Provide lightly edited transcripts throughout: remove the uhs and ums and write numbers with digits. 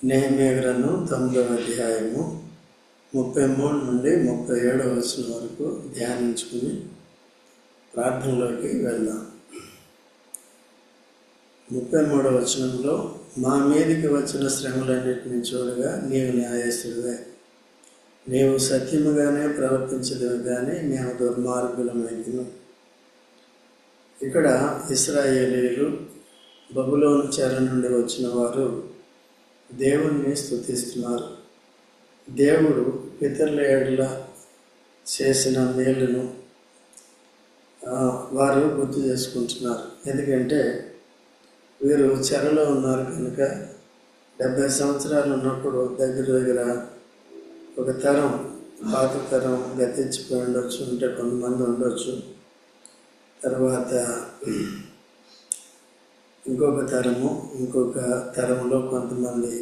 నెహెమ్యా గ్రంథం 9వ అధ్యాయము 33 నుండి 37వ వచనం వరకు ధ్యానించుకుని ప్రార్థనలోకి వెళ్దాం. 33వ వచనంలో, మా మీదికి వచ్చిన శ్రమలన్నిటిని చూడగా నీవు న్యాయస్తుడివే, నీవు సత్యముగానే ప్రవర్తించదువు కానీ మేము దుర్మార్గులమైనను. ఇక్కడ ఇశ్రాయేలీయులు బబులోను చెర నుండి వచ్చిన వారు దేవుణ్ణి స్తుతిస్తున్నారు. దేవుడు పితరుల ఎడల చేసిన మేలును వారు గుర్తు చేసుకుంటున్నారు. ఎందుకంటే వీరు చెరలో ఉన్నారు కనుక 70 సంవత్సరాలు ఉన్నప్పుడు దగ్గర ఒక తరం, పాత తరం గతించిపోయి ఉండొచ్చు, ఉంటే కొంతమంది ఉండొచ్చు. తర్వాత ఇంకొక తరంలో కొంతమంది,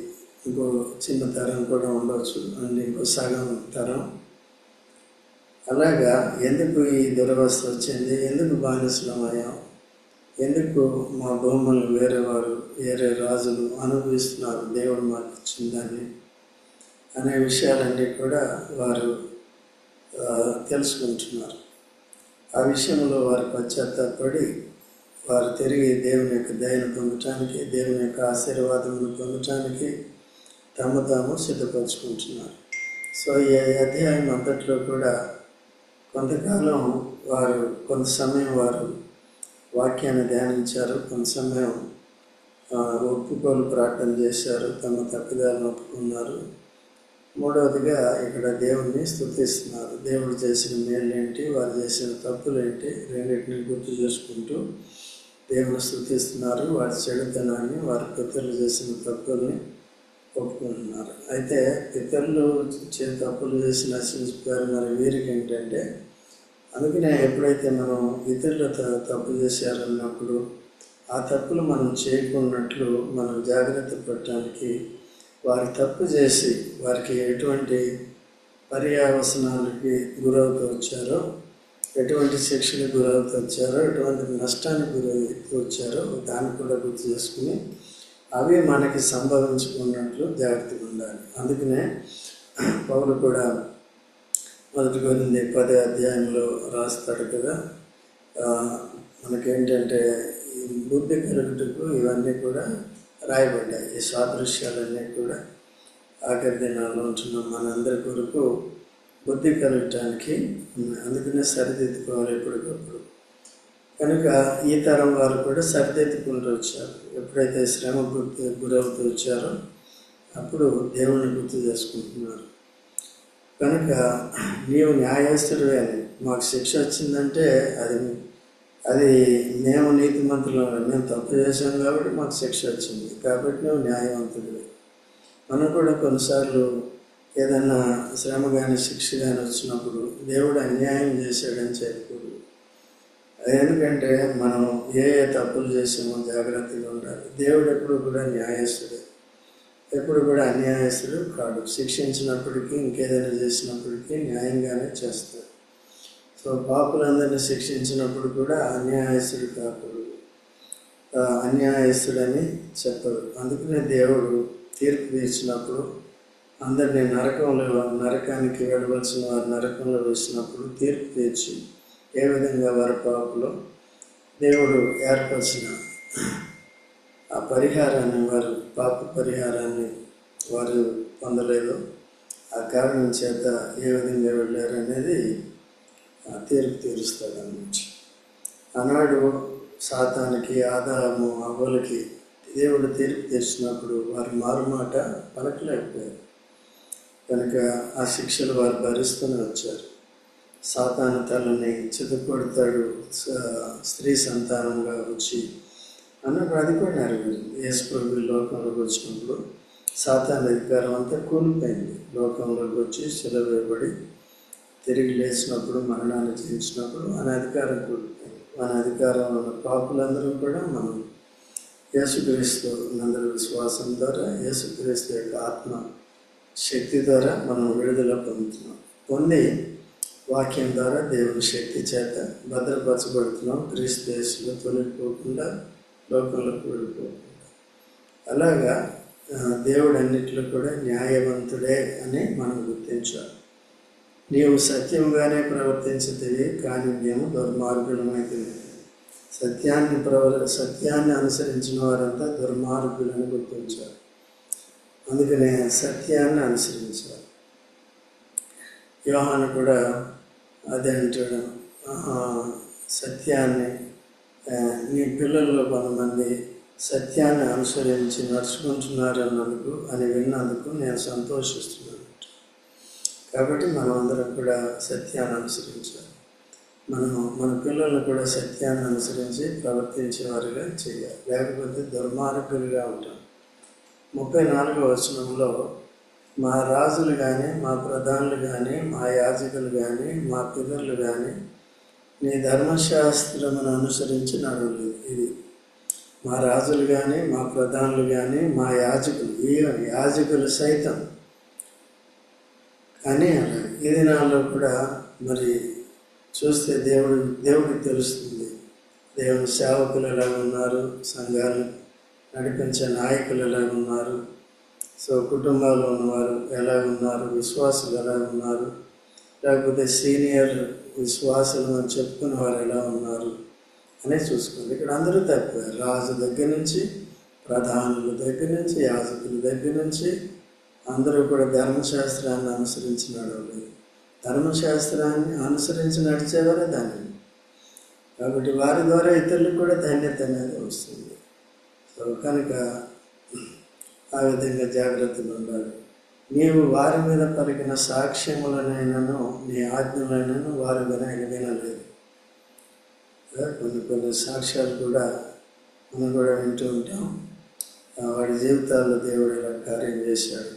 ఇంకో చిన్న తరం కూడా ఉండవచ్చు, అండ్ ఇంకో సగం తరం. అలాగా ఎందుకు ఈ దురవస్థ వచ్చింది, ఎందుకు బానిసలమయ్యాం, ఎందుకు మా భూములు వేరే రాజులు అనుభవిస్తున్నారు దేవుడు మాకు ఇచ్చిందని అనే విషయాలన్నీ కూడా వారు తెలుసుకుంటున్నారు. ఆ విషయంలో వారు పశ్చాత్తాపడి వారు తిరిగి దేవుని యొక్క దయను పొందటానికి, దేవుని యొక్క ఆశీర్వాదమును పొందటానికి తాము సిద్ధపరచుకుంటున్నారు. సో ఈ అధ్యాయం అంతట్లో కూడా కొంత సమయం వారు వాక్యాన్ని ధ్యానించారు, కొంత సమయం ఒప్పుకోలు ప్రార్థన చేశారు, తమ తప్పిదాలను ఒప్పుకున్నారు. మూడవదిగా ఇక్కడ దేవుణ్ణి స్తుతిస్తున్నారు. దేవుడు చేసిన మేళ్ళేంటి, వారు చేసిన తప్పులేంటి, రెండింటిని గుర్తు చేసుకుంటూ దేవుని స్తుతిస్తున్నారు. వారి చెడుతనాన్ని, వారి పితరులు చేసిన తప్పుల్ని ఒప్పుకుంటున్నారు. అయితే పితరులు తప్పులు చేసి నశించిపోయారు, మరి వీరికి ఏంటంటే, అందుకనే ఎప్పుడైతే మనం ఇతరులు తప్పు చేశారన్నప్పుడు ఆ తప్పులు మనం చేయకున్నట్లు మనం జాగ్రత్త పడటానికి, వారి తప్పు చేసి వారికి ఎటువంటి పర్యావసనాలకి గురవుతూ వచ్చారో, ఎటువంటి శిక్షకు గురవుతూ వచ్చారో, ఎటువంటి నష్టానికి గురవుతూ వచ్చారో దాన్ని కూడా గుర్తు చేసుకుని అవి మనకి సంభవించుకున్నట్లు జాగ్రత్తగా ఉండాలి. అందుకనే పౌలు కూడా 1 కొరింథీ 10వ అధ్యాయంలో రాస్తాడు కదా, మనకేంటంటే బుద్ధి కలుగుటకు ఇవన్నీ కూడా రాయబడ్డాయి. ఈ సాదృశ్యాలన్నీ కూడా ఆఖరి దినాల్లో ఉంటున్న మనందరి కొరకు బుద్ధి కలగటానికి, అందుకనే సరిదిద్దుకోవాలి ఎప్పటికప్పుడు. కనుక ఈ తరం వారు కూడా సరిదిద్దుకుంటూ వచ్చారు. ఎప్పుడైతే శ్రమ గురవుతూ వచ్చారో అప్పుడు దేవుణ్ణి గుర్తు చేసుకుంటున్నారు. కనుక నీవు న్యాయస్తుడివే అని, మాకు శిక్ష వచ్చిందంటే అది మేము నీతిమంతులు, మేము తప్పు చేసాం కాబట్టి మాకు శిక్ష వచ్చింది, కాబట్టి నువ్వు న్యాయవంతుడివి. మనం కూడా కొన్నిసార్లు ఏదైనా శ్రమ కానీ శిక్ష కానీ వచ్చినప్పుడు దేవుడు అన్యాయం చేశాడని చెప్పకూడదు. ఎందుకంటే మనం ఏ తప్పులు చేసామో జాగ్రత్తగా ఉండాలి. దేవుడు ఎప్పుడు కూడా న్యాయస్తుడే, ఎప్పుడు కూడా అన్యాయస్తుడు కాడు. శిక్షించినప్పటికీ, ఇంకేదైనా చేసినప్పటికీ న్యాయంగానే చేస్తాడు. సో పాపులందరినీ శిక్షించినప్పుడు కూడా అన్యాయస్తుడు కాకూడదు, అన్యాయస్తుడని చెప్పడు. అందుకనే దేవుడు తీర్పు తీర్చినప్పుడు అందరినీ నరకానికి వెళ్ళవలసిన వారు నరకంలో వేసినప్పుడు తీర్పు తీర్చి ఏ విధంగా వారి పాపలో దేవుడు ఏర్పరిచిన ఆ పరిహారాన్ని, వారు పాప పరిహారాన్ని వారు పొందలేదు, ఆ కారణం చేత ఏ విధంగా వెళ్ళారు అనేది తీర్పు తీరుస్తాడు అన్నమాట. ఆనాడు సాతానికి, ఆదాము, అవ్వలకి దేవుడు తీర్పు తీర్చినప్పుడు వారు మారుమాట పలకలేకపోయారు. కనుక ఆ శిక్షలు వారు భరిస్తూనే వచ్చారు. సాతాను తలని చితకొడతాడు స్త్రీ సంతానంగా వచ్చి అన్నప్పుడు అది కూడా నెరవేరింది. యేసు ప్రభువు లోకంలోకి వచ్చినప్పుడు సాతాను అధికారం అంతా కూలిపోయింది. లోకంలోకి వచ్చి శిలువ వేయబడి తిరిగి లేచినప్పుడు, మరణాన్ని జయించినప్పుడు మన అధికారం కూలిపోయింది. మన అధికారం ఉన్న పాపులందరూ కూడా మనం యేసుక్రీస్తు నందరి విశ్వాసం ద్వారా, యేసుక్రీస్తు యొక్క ఆత్మ శక్తి ద్వారా మనం విడుదల పొందుతున్నాం. పొంది వాక్యం ద్వారా దేవుని శక్తి చేత భద్రపరచబడుతున్నాం. క్రీస్తు యేసులో తొలగిపోకుండా, లోకంలోకి వెళ్ళిపోకుండా. అలాగా దేవుడు అన్నిట్లో కూడా న్యాయవంతుడే అని మనం గుర్తించాలి. నీవు సత్యముగానే ప్రవర్తించుతుంది, కానీ మేము దుర్మార్గులమైతుంది. సత్యాన్ని అనుసరించిన వారంతా దుర్మార్గులను గుర్తించాలి. అందుకనే సత్యాన్ని అనుసరించాలి. యోహాను కూడా అదే అంటాడు, సత్యాన్ని నీ పిల్లల్లో కొంతమంది సత్యాన్ని అనుసరించి నడుచుకుంటున్నారన్నందుకు అని విన్నందుకు నేను సంతోషిస్తున్నాను. కాబట్టి మనం అందరం కూడా సత్యాన్ని అనుసరించాలి. మన పిల్లలను కూడా సత్యాన్ని అనుసరించి ప్రవర్తించేవారుగా చేయాలి, లేకపోతే దుర్మార్గులుగా ఉంటాం. 34వ వచనంలో మా రాజులు కానీ, మా ప్రధానులు కానీ, మా యాజకులు కానీ, మా పితరులు కానీ నీ ధర్మశాస్త్రమును అనుసరించి నడవలేదు. ఇది మా రాజులు కానీ, మా ప్రధానులు కానీ, మా యాజకులు సైతం. కానీ ఈ దినాల్లో కూడా మరి చూస్తే దేవుడికి తెలుస్తుంది, దేవుని సేవకులు ఎలా ఉన్నారు, సంఘాలు నడిపించే నాయకులు ఎలా ఉన్నారు, సో కుటుంబాల్లో ఉన్నవారు ఎలా ఉన్నారు, విశ్వాసులు ఎలా ఉన్నారు, లేకపోతే సీనియర్ విశ్వాసులు అని చెప్పుకునే వారు ఎలా ఉన్నారు అనేది చూసుకోండి. ఇక్కడ అందరూ తప్పారు. రాజు దగ్గర నుంచి, ప్రధానుల దగ్గర నుంచి, యాజకుల దగ్గర నుంచి అందరూ కూడా ధర్మశాస్త్రాన్ని అనుసరించి నడవలేదు. ధర్మశాస్త్రాన్ని అనుసరించి నడిచేవారే దాన్ని. కాబట్టి వారి ద్వారా ఇతరులకు కూడా ధన్యత అనేది వస్తుంది. సో కనుక ఆ విధంగా జాగ్రత్తగా ఉండాలి. నీవు వారి మీద పలికిన సాక్ష్యములనైనను నీ ఆజ్ఞలైనను వారి వినలేదు. కొన్ని సాక్ష్యాలు కూడా మనం కూడా వింటూ ఉంటాం. వాడి జీవితాల్లో దేవుడు ఇలా కార్యం చేశాడు.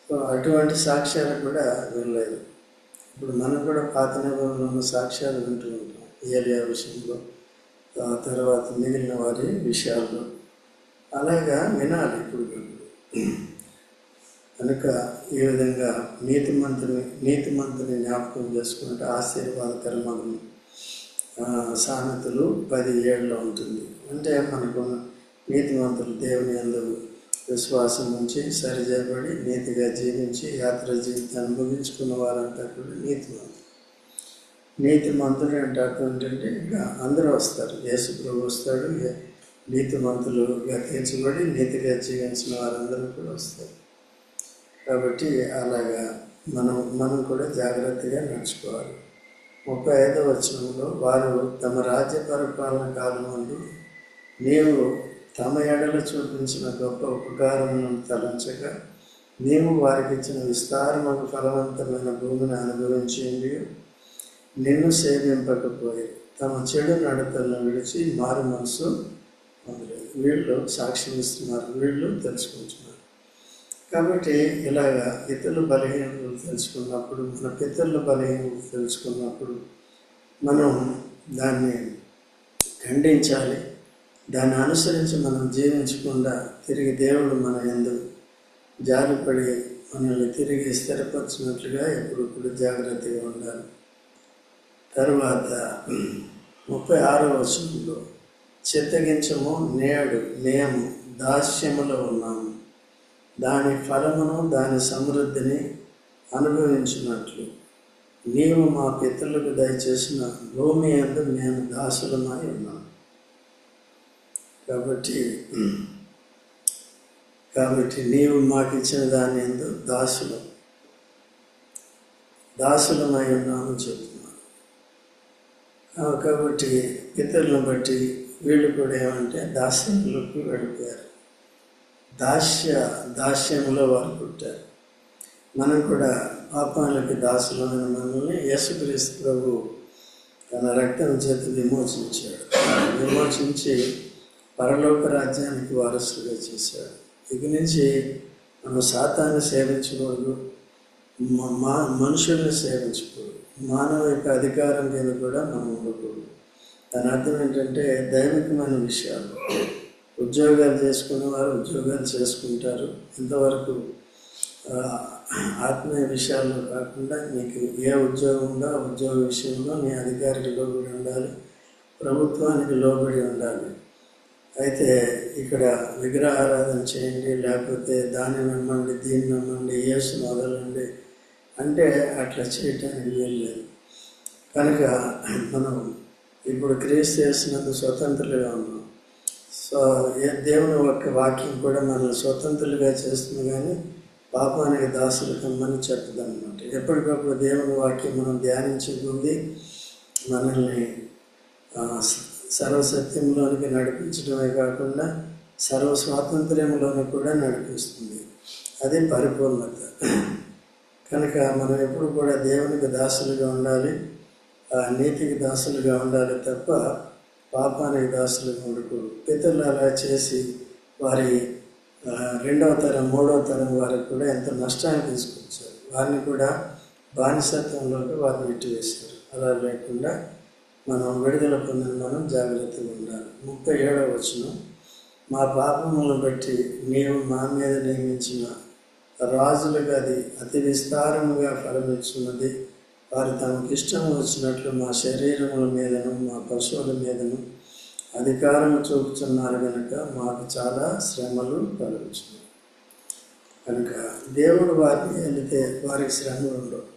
సో అటువంటి సాక్ష్యాలు కూడా వినలేదు. ఇప్పుడు మనం కూడా పాత నిబంధనలో ఉన్న సాక్ష్యాలు వింటూ ఉంటాం, ఏలియా విషయంలో, తర్వాత మిగిలిన వారి విషయాల్లో. అలాగా వినాలి ఇప్పుడు. కనుక ఈ విధంగా నీతిమంతుని జ్ఞాపకం చేసుకుంటే ఆశీర్వాదకరమగు సామెతలు 10:7 ఉంటుంది. అంటే మనకు నీతిమంతులు దేవుని యందు విశ్వాసం నుంచి సరిచేయబడి నీతిగా జీవించి యాత్ర జీవితాన్ని ముగించుకున్న వారంతా కూడా నీతిమంతుడు అంటే అర్థం ఏంటంటే ఇంకా అందరూ వస్తారు. యేసు ప్రభు వస్తాడు, నీతిమంతులుగా తీర్చబడి నీతిగా జీవించిన వారందరూ కూడా వస్తారు. కాబట్టి అలాగా మనం కూడా జాగ్రత్తగా నడుచుకోవాలి. 35వ వచనంలో వారు తమ రాజ్య పరిపాలన కాలం ముందు నీవు తమ ఎడల చూపించిన గొప్ప ఉపకారములను తలంచగా నీవు వారికి ఇచ్చిన విస్తారమైన ఫలవంతమైన భూమిని అనుభవించి నిన్ను సేవింపకపోయి తమ చెడు నడతలను విడిచి మారు మనసు పొందలేదు. వీళ్ళు సాక్ష్యం ఇస్తున్నారు, వీళ్ళు తెలుసుకుంటున్నారు. కాబట్టి ఇలాగా ఇతరుల బలహీనతలు తెలుసుకున్నప్పుడు, మన పితరుల బలహీనతలు తెలుసుకున్నప్పుడు మనం దాన్ని ఖండించాలి. దాన్ని అనుసరించి మనం జీవించకుండా తిరిగి దేవుడు మన యందు జారిపడి మనల్ని తిరిగి స్థిరపరిచినట్లుగా ఎప్పుడు జాగ్రత్తగా ఉండాలి. తర్వాత 36వ వచనంలో చిత్తగించము, నేడు మేము దాస్యములో ఉన్నాము, దాని ఫలమును దాని సమృద్ధిని అనుభవించినట్లు నీవు మా పితరులకు దయచేసిన భూమి యందు మేము దాసులమై ఉన్నాము. కాబట్టి నీవు మాకు ఇచ్చిన దాని యందు దాసులమై ఉన్నామని చెప్తున్నాను. కాబట్టి పితరులను బట్టి వీళ్ళు కూడా ఏమంటే దాస్యంలోకి వెళ్ళిపోయారు. దాస్యంలో వారు పుట్టారు. మనం కూడా పాపాలకి దాసులమైన మనల్ని యేసుక్రీస్తు ప్రభు తన రక్తం చేత విమోచించి పరలోక రాజ్యానికి వారసులుగా చేశాడు. ఇక నుంచి మనం సాతాన్ని సేవించకూడదు, మనుషుల్ని సేవించకూడదు, మానవ యొక్క అధికారం కింద కూడా మనం ఉండకూడదు. దాని అర్థం ఏంటంటే దైవికమైన విషయాలు, ఉద్యోగాలు చేసుకునే వారు ఉద్యోగాలు చేసుకుంటారు. ఇంతవరకు ఆత్మీయ విషయాల్లో కాకుండా నీకు ఏ ఉద్యోగం ఉందో ఆ ఉద్యోగ విషయంలో నీ అధికారికి లోబడి ఉండాలి, ప్రభుత్వానికి లోబడి ఉండాలి. అయితే ఇక్కడ విగ్రహారాధన చేయండి, లేకపోతే దాన్ని నమ్మండి, దీన్ని నమ్మండి, యేసుని వదలండి అంటే అట్లా చేయటానికి వీల్లేదు. కనుక మనం ఇప్పుడు క్రీస్తు చేసినందుకు స్వతంత్రులుగా ఉన్నాం. సో దేవుని యొక్క వాక్యం కూడా మనల్ని స్వతంత్రులుగా చేస్తుంది, కానీ పాపానికి దాసులు కమ్మని చెప్పదన్నమాట. ఎప్పటికప్పుడు దేవుని వాక్యం మనం ధ్యానించే కొద్దీ మనల్ని సర్వసత్యంలోనికి నడిపించడమే కాకుండా సర్వ స్వాతంత్ర్యంలోని కూడా నడిపిస్తుంది. అది పరిపూర్ణత. కనుక మనం ఎప్పుడు కూడా దేవునికి దాసులుగా ఉండాలి, నీతికి దాసులుగా ఉండాలి తప్ప పాపానికి దాసులుగా ఉండకూడదు. పితరులు అలా చేసి వారి రెండవ తరం మూడవ తరం వారికి కూడా ఎంతో నష్టాన్ని తీసుకొచ్చారు. వారిని కూడా బానిసత్వంలోకి వారిని నెట్టివేశారు. అలా లేకుండా మనం విడుదల పొందిన మనం జాగ్రత్తగా ఉండాలి. 37వ వచనం, మా పాపములను బట్టి నీవు మా మీద నియమించిన రాజులుగా అది అతి విస్తారముగా ఫలమిచ్చున్నది. వారు తమకు ఇష్టం వచ్చినట్లు మా శరీరముల మీదను మా పశువుల మీదను అధికారం చూపుతున్నారు కనుక మాకు చాలా శ్రమలు కలుగుతున్నాయి. కనుక దేవుడు వారిని వెళితే వారికి శ్రమలు ఉండవు.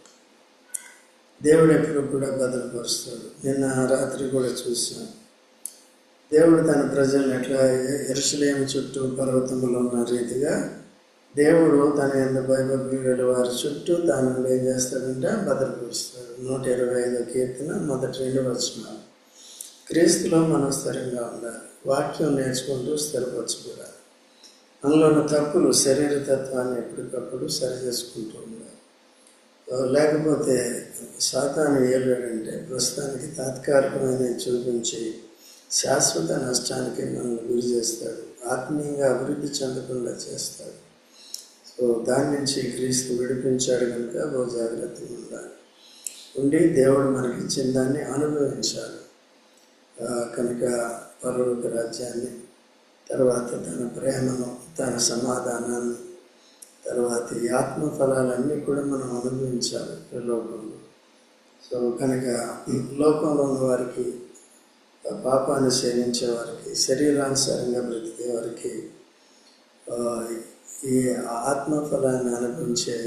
దేవుడు ఎప్పుడు కూడా భద్రపరుస్తాడు. నిన్న రాత్రి కూడా చూసాం, దేవుడు తన ప్రజలను ఎట్లా యెరూషలేము చుట్టూ పర్వతములో ఉన్న రీతిగా దేవుడు తన ఎంత భయభక్తులు వారి చుట్టూ తాను ఏం చేస్తాడంటే భద్రపరుస్తాడు. 125వ కీర్తన మొదటి 2 వచనాలు. క్రీస్తులో మనం స్థిరంగా ఉండాలి. వాక్యం నేర్చుకుంటూ స్థిరపరచబడాలి. మనలో ఉన్న తప్పులు శరీర తత్వాన్ని ఎప్పటికప్పుడు సరి చేసుకుంటూ ఉండాలి. లేకపోతే సాతాను ఏలాడంటే ప్రస్తుతానికి తాత్కాలికమైన చూపించి శాశ్వత నష్టానికి మనల్ని గురి చేస్తాడు. ఆత్మీయంగా అభివృద్ధి చెందకుండా చేస్తాడు. సో దాని నుంచి క్రీస్తు విడిపించాడు కనుక ఓ జాగ్రత్తగా ఉండాలి. ఉండి దేవుడు మనకి ఇచ్చిన దాన్ని అనుభవించాలి. కనుక పరలోక రాజ్యాన్ని, తర్వాత తన ప్రేమను, తన సమాధానాన్ని, తర్వాత ఈ ఆత్మఫలాలన్నీ కూడా మనం అనుభవించాలి ఈ లోకంలో. సో కనుక లోకంలో ఉన్న వారికి, పాపాన్ని సేవించే వారికి, శరీరానుసారంగా బ్రతికే వారికి ఈ ఆత్మఫలాన్ని అనుభవించే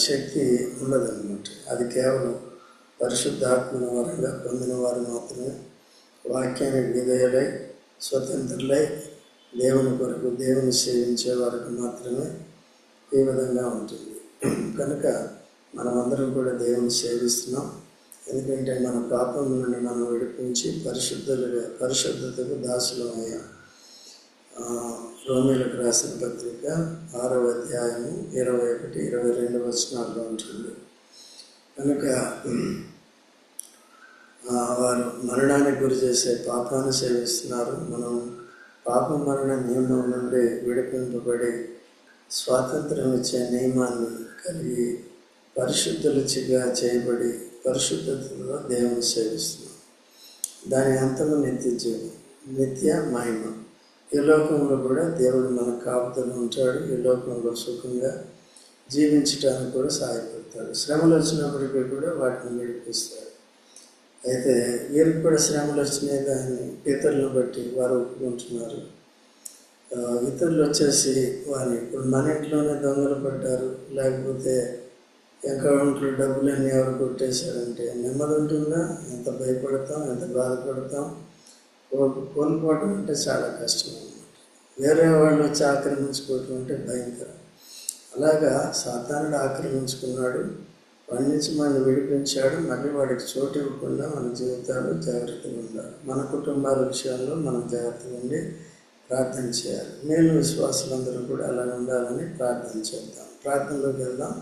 శక్తి ఉండదన్నమాట. అది కేవలం పరిశుద్ధాత్మల వరంగా పొందిన వారు మాత్రమే వాక్యానికి విధేయులై స్వతంత్రులై దేవుని కొరకు దేవుని సేవించే వారికి మాత్రమే ఈ విధంగా ఉంటుంది. కనుక మనమందరం కూడా దేవుని సేవిస్తున్నాం. ఎందుకంటే మన పాపం నుండి మనం విడిపించి పరిశుద్ధతకు దాసులం అయ్యాం. రోమీలకు రాసిన పత్రిక 6వ అధ్యాయము 21, 22 వచనాల్లో ఉంటుంది. కనుక వారు మరణానికి గురి చేసే పాపాన్ని సేవిస్తున్నారు. మనం పాప మరణ నియమం నుండి విడిపింపబడి స్వాతంత్రం ఇచ్చే నియమాన్ని కలిగి పరిశుద్ధులుగా చేయబడి పరిశుద్ధతలో దేవుని సేవిస్తున్నాం. దాని అంతము నిత్య జీవం, నిత్య మహిమ. ఈ లోకంలో కూడా దేవుడు మనకు కాపుతూ ఉంటాడు. ఈ లోకంలో సుఖంగా జీవించడానికి కూడా సహాయపడతాడు. శ్రమలు వచ్చినప్పటికీ కూడా వాటిని విడిపిస్తాడు. అయితే వీరికి కూడా శ్రమలు వచ్చినాయి, దాన్ని ఇతరులను బట్టి వారు ఒప్పుకుంటున్నారు. ఇతరులు వచ్చేసి వారు ఇప్పుడు మన ఇంట్లోనే దొంగలు పడ్డారు, లేకపోతే అకౌంట్లో డబ్బులన్నీ ఎవరు కొట్టేశారంటే నెమ్మది ఉంటుందా? ఎంత భయపడతాం, ఎంత బాధపడతాం. కోల్పోవడం అంటే చాలా కష్టం అన్నమాట. వేరే వాళ్ళు వచ్చి ఆక్రమించుకోవటం అంటే భయంకరం. అలాగా సాతానుడు ఆక్రమించుకున్నాడు, వాడి నుంచి మనం విడిపించాడు. మళ్ళీ వాడికి చోటు ఇవ్వకుండా మన జీవితాలు జాగ్రత్తగా ఉండాలి. మన కుటుంబాల విషయాల్లో మనం జాగ్రత్తగా ఉండి ప్రార్థన చేయాలి. మేలు విశ్వాసులందరూ కూడా అలా ఉండాలని ప్రార్థన చేద్దాం. ప్రార్థనలోకి వెళ్దాం.